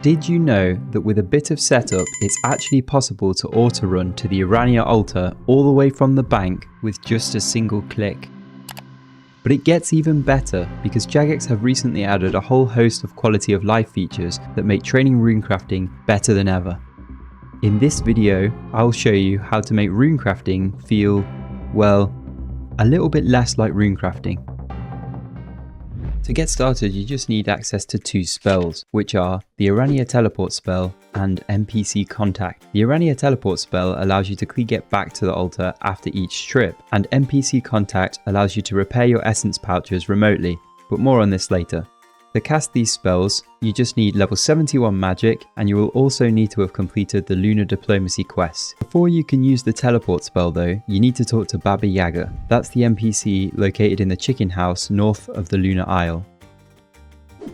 Did you know that with a bit of setup, it's actually possible to auto-run to the Ourania altar all the way from the bank with just a single click? But it gets even better because Jagex have recently added a whole host of quality of life features that make training runecrafting better than ever. In this video, I'll show you how to make runecrafting feel, well, a little bit less like runecrafting. To get started, you just need access to two spells, which are the Ourania teleport spell and NPC contact. The Ourania teleport spell allows you to quickly get back to the altar after each trip, and NPC contact allows you to repair your essence pouches remotely, but more on this later. To cast these spells, you just need level 71 magic, and you will also need to have completed the Lunar Diplomacy quest. Before you can use the teleport spell though, you need to talk to Baba Yaga. That's the NPC located in the chicken house north of the Lunar Isle.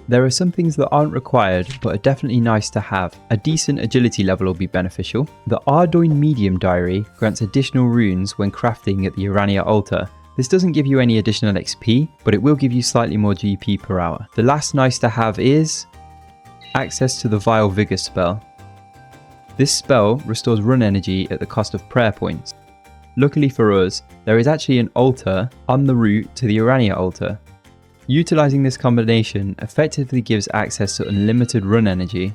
There are some things that aren't required, but are definitely nice to have. A decent agility level will be beneficial. The Ardoin Medium Diary grants additional runes when crafting at the Ourania altar. This doesn't give you any additional XP, but it will give you slightly more GP per hour. The last nice to have is access to the Vile Vigor spell. This spell restores run energy at the cost of prayer points. Luckily for us, there is actually an altar on the route to the Ourania altar. Utilizing this combination effectively gives access to unlimited run energy.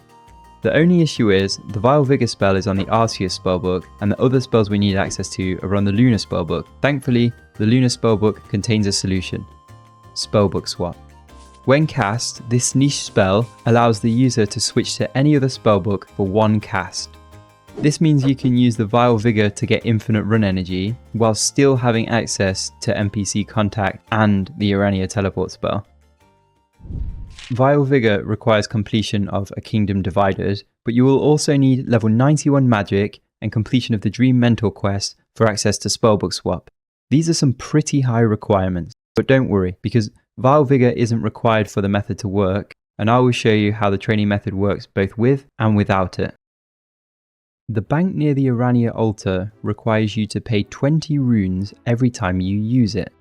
The only issue is, the Vile Vigor spell is on the Arceus spellbook, and the other spells we need access to are on the Lunar spellbook. Thankfully, the Lunar spellbook contains a solution: spellbook swap. When cast, this niche spell allows the user to switch to any other spellbook for one cast. This means you can use the Vile Vigor to get infinite run energy, while still having access to NPC contact and the Ourania teleport spell. Vile Vigor requires completion of a Kingdom Divided, but you will also need level 91 magic and completion of the Dream Mentor quest for access to spellbook swap. These are some pretty high requirements, but don't worry, because Vile Vigor isn't required for the method to work, and I will show you how the training method works both with and without it. The bank near the Ourania altar requires you to pay 20 runes every time you use it.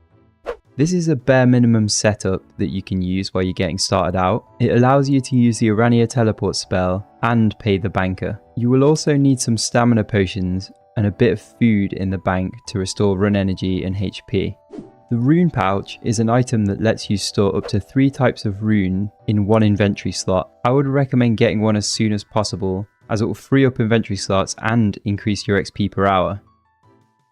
This is a bare minimum setup that you can use while you're getting started out. It allows you to use the Ourania teleport spell and pay the banker. You will also need some stamina potions and a bit of food in the bank to restore run energy and HP. The rune pouch is an item that lets you store up to 3 types of rune in one inventory slot. I would recommend getting one as soon as possible, as it will free up inventory slots and increase your XP per hour.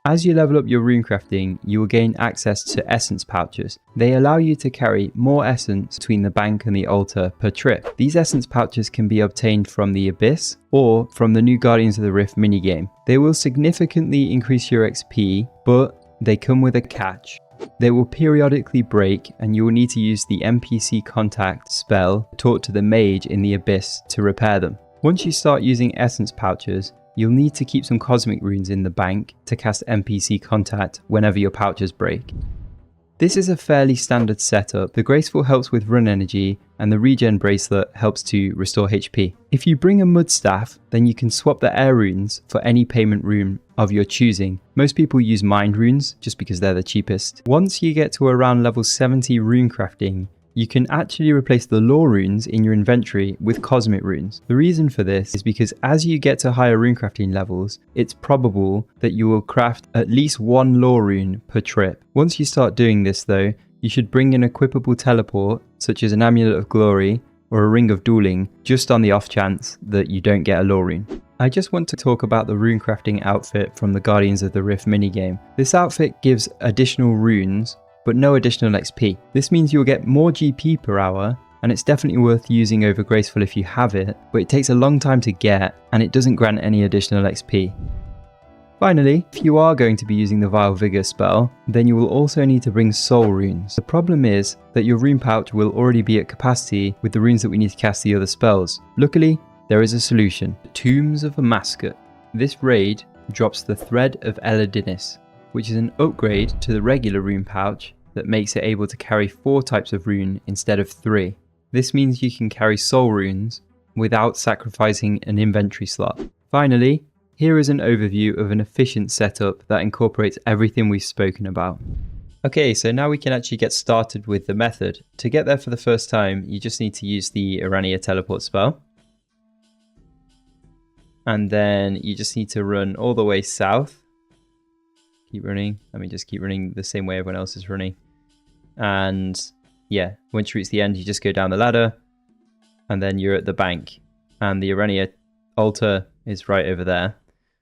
As you level up your runecrafting, you will gain access to essence pouches. They allow you to carry more essence between the bank and the altar per trip. These essence pouches can be obtained from the Abyss or from the new Guardians of the Rift minigame. They will significantly increase your XP, but they come with a catch. They will periodically break, and you will need to use the NPC contact spell taught to the mage in the Abyss to repair them. Once you start using essence pouches, you'll need to keep some cosmic runes in the bank to cast NPC contact whenever your pouches break. This is a fairly standard setup. The Graceful helps with run energy, and the regen bracelet helps to restore HP. If you bring a mud staff, then you can swap the air runes for any payment rune of your choosing. Most people use mind runes just because they're the cheapest. Once you get to around level 70 runecrafting, you can actually replace the lore runes in your inventory with cosmic runes. The reason for this is because as you get to higher runecrafting levels, it's probable that you will craft at least 1 lore rune per trip. Once you start doing this though, you should bring an equipable teleport, such as an Amulet of Glory or a Ring of Dueling, just on the off chance that you don't get a lore rune. I just want to talk about the runecrafting outfit from the Guardians of the Rift minigame. This outfit gives additional runes, but no additional XP. This means you'll get more GP per hour, and it's definitely worth using over Graceful if you have it, but it takes a long time to get, and it doesn't grant any additional XP. Finally, if you are going to be using the Vile Vigor spell, then you will also need to bring soul runes. The problem is that your rune pouch will already be at capacity with the runes that we need to cast the other spells. Luckily, there is a solution: Tombs of Amascut. This raid drops the Thread of Eladinis, which is an upgrade to the regular rune pouch that makes it able to carry 4 types of rune instead of 3. This means you can carry soul runes without sacrificing an inventory slot. Finally, here is an overview of an efficient setup that incorporates everything we've spoken about. Okay, so now we can actually get started with the method. To get there for the first time, you just need to use the Ourania teleport spell. And then you just need to run all the way south. Keep running. I mean, just keep running the same way everyone else is running. And yeah, once you reach the end, you just go down the ladder and then you're at the bank. And the Ourania altar is right over there.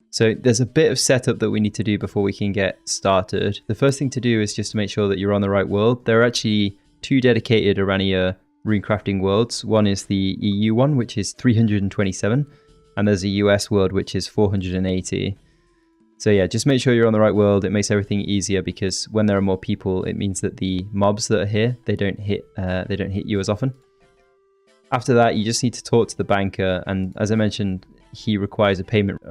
So there's a bit of setup that we need to do before we can get started. The first thing to do is just to make sure that you're on the right world. There are actually 2 dedicated Ourania runecrafting worlds. One is the EU one, which is 327. And there's a US world, which is 480. So yeah, just make sure you're on the right world. It makes everything easier because when there are more people, it means that the mobs that are here, they don't hit you as often. After that, you just need to talk to the banker. And as I mentioned, he requires a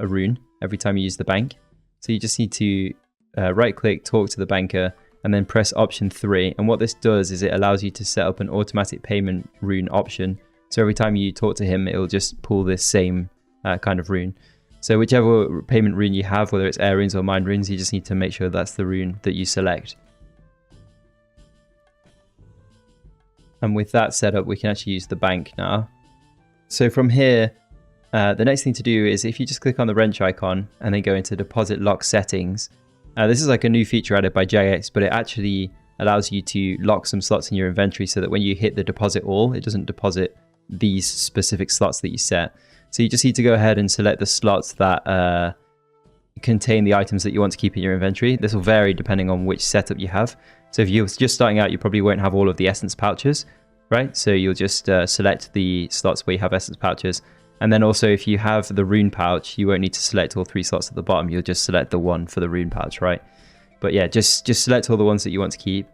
rune every time you use the bank. So you just need to right click, talk to the banker, and then press option 3. And what this does is it allows you to set up an automatic payment rune option. So every time you talk to him, it'll just pull this same kind of rune. So whichever payment rune you have, whether it's air runes or mind runes, you just need to make sure that's the rune that you select. And with that set up, we can actually use the bank now. So from here, the next thing to do is if you just click on the wrench icon and then go into deposit lock settings. This is like a new feature added by Jagex, but it actually allows you to lock some slots in your inventory so that when you hit the deposit all, it doesn't deposit these specific slots that you set. So you just need to go ahead and select the slots that contain the items that you want to keep in your inventory. This will vary depending on which setup you have. So if you're just starting out, you probably won't have all of the essence pouches, right? So you'll just select the slots where you have essence pouches. And then also if you have the rune pouch, you won't need to select all 3 slots at the bottom. You'll just select the one for the rune pouch, right? But yeah, just select all the ones that you want to keep.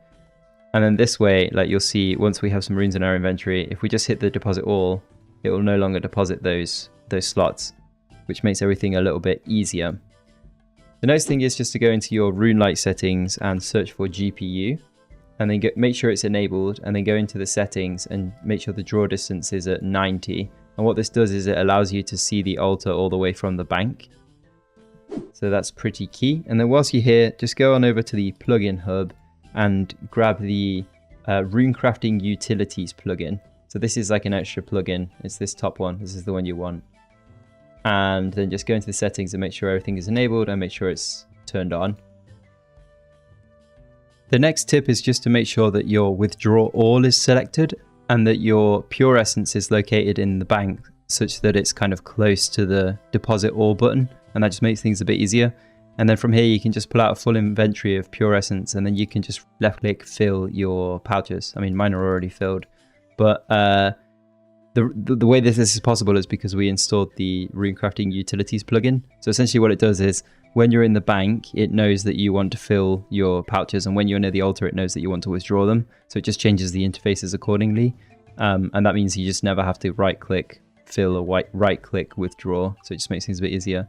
And then this way, like you'll see, once we have some runes in our inventory, if we just hit the deposit all, it will no longer deposit those slots, which makes everything a little bit easier. The next thing is just to go into your rune light settings and search for GPU, and then make sure it's enabled, and then go into the settings and make sure the draw distance is at 90. And what this does is it allows you to see the altar all the way from the bank. So that's pretty key. And then whilst you're here, just go on over to the plugin hub and grab the Runecrafting Utilities plugin. So this is like an extra plugin. It's this top one. This is the one you want. And then just go into the settings and make sure everything is enabled and make sure it's turned on. The next tip is just to make sure that your withdraw all is selected and that your pure essence is located in the bank such that it's kind of close to the deposit all button, and that just makes things a bit easier. And then from here you can just pull out a full inventory of pure essence, and then you can just left click fill your pouches. I mean, mine are already filled, but the way this is possible is because we installed the Runecrafting Utilities plugin. So essentially what it does is when you're in the bank, it knows that you want to fill your pouches, and when you're near the altar, it knows that you want to withdraw them. So it just changes the interfaces accordingly. And that means you just never have to right click fill or right click withdraw. So it just makes things a bit easier.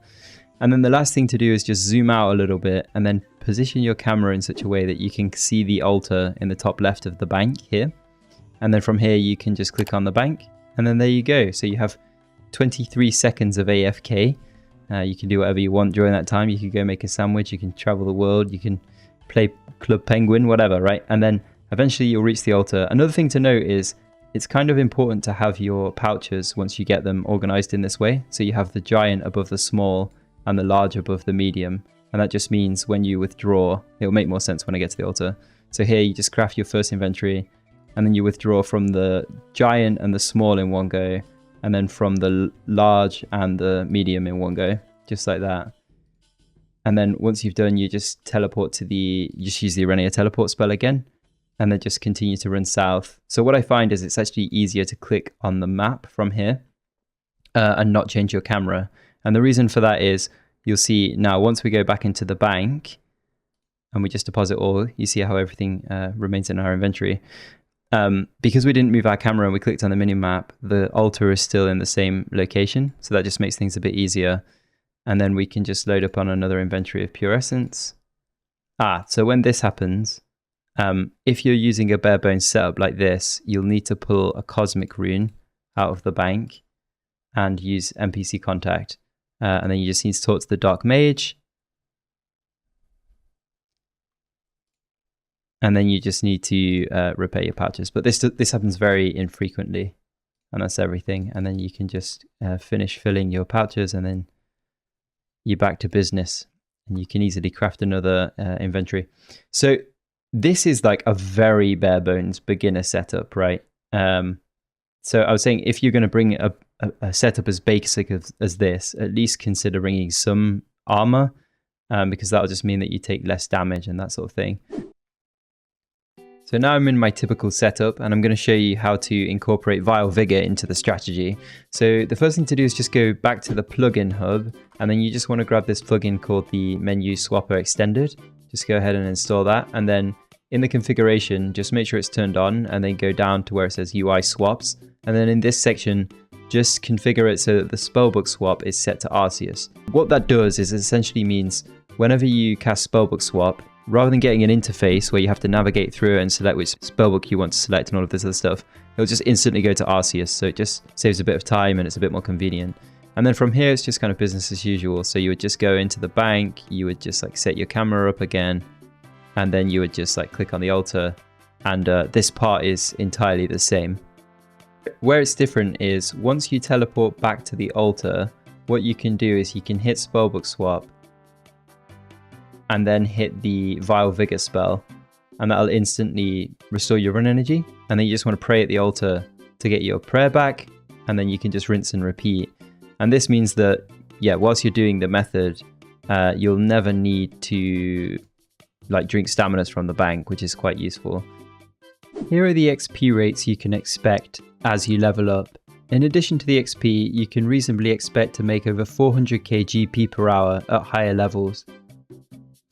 And then the last thing to do is just zoom out a little bit and then position your camera in such a way that you can see the altar in the top left of the bank here. And then from here, you can just click on the bank, and then there you go. So you have 23 seconds of AFK. You can do whatever you want during that time. You can go make a sandwich, you can travel the world, you can play Club Penguin, whatever, right? And then eventually you'll reach the altar. Another thing to note is it's kind of important to have your pouches, once you get them, organized in this way. So you have the giant above the small and the large above the medium. And that just means when you withdraw, it'll make more sense when I get to the altar. So here you just craft your first inventory, and then you withdraw from the giant and the small in one go, and then from the large and the medium in one go, just like that. And then once you've done, you just teleport to you just use the Ourania teleport spell again, and then just continue to run south. So what I find is it's actually easier to click on the map from here and not change your camera. And the reason for that is you'll see now once we go back into the bank and we just deposit all, you see how everything remains in our inventory. Because we didn't move our camera and we clicked on the mini-map, the altar is still in the same location. So that just makes things a bit easier. And then we can just load up on another inventory of pure essence. So when this happens, if you're using a bare bones setup like this, you'll need to pull a cosmic rune out of the bank and use NPC contact. And then you just need to talk to the dark mage. And then you just need to repair your pouches. But this happens very infrequently. And that's everything. And then you can just finish filling your pouches and then you're back to business and you can easily craft another inventory. So this is like a very bare bones beginner setup, right? So I was saying, if you're going to bring a setup as basic as this, at least consider bringing some armor, because that'll just mean that you take less damage and that sort of thing. So now I'm in my typical setup, and I'm going to show you how to incorporate Vile Vigor into the strategy. So the first thing to do is just go back to the plugin hub, and then you just want to grab this plugin called the Menu Swapper Extended. Just go ahead and install that, and then in the configuration, just make sure it's turned on, and then go down to where it says UI Swaps. And then in this section, just configure it so that the spellbook swap is set to Arceus. What that does is it essentially means whenever you cast spellbook swap, rather than getting an interface where you have to navigate through it and select which spellbook you want to select and all of this other stuff, it'll just instantly go to Arceus. So it just saves a bit of time and it's a bit more convenient. And then from here, it's just kind of business as usual. So you would just go into the bank, you would just like set your camera up again, and then you would just like click on the altar, and this part is entirely the same. Where it's different is once you teleport back to the altar, what you can do is you can hit spellbook swap and then hit the Vile Vigor spell, and that'll instantly restore your run energy. And then you just want to pray at the altar to get your prayer back, and then you can just rinse and repeat. And this means that, yeah, whilst you're doing the method, you'll never need to like drink staminas from the bank, which is quite useful. Here are the XP rates you can expect as you level up. In addition to the XP, you can reasonably expect to make over 400k GP per hour at higher levels.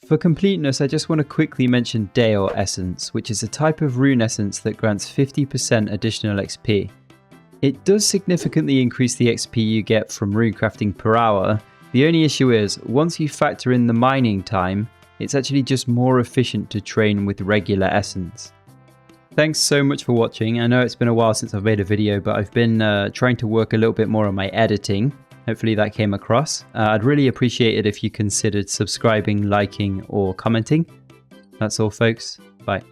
For completeness, I just want to quickly mention Daor Essence, which is a type of rune essence that grants 50% additional XP. It does significantly increase the XP you get from runecrafting per hour. The only issue is, once you factor in the mining time, it's actually just more efficient to train with regular essence. Thanks so much for watching. I know it's been a while since I've made a video, but I've been trying to work a little bit more on my editing. Hopefully that came across. I'd really appreciate it if you considered subscribing, liking, or commenting. That's all, folks. Bye.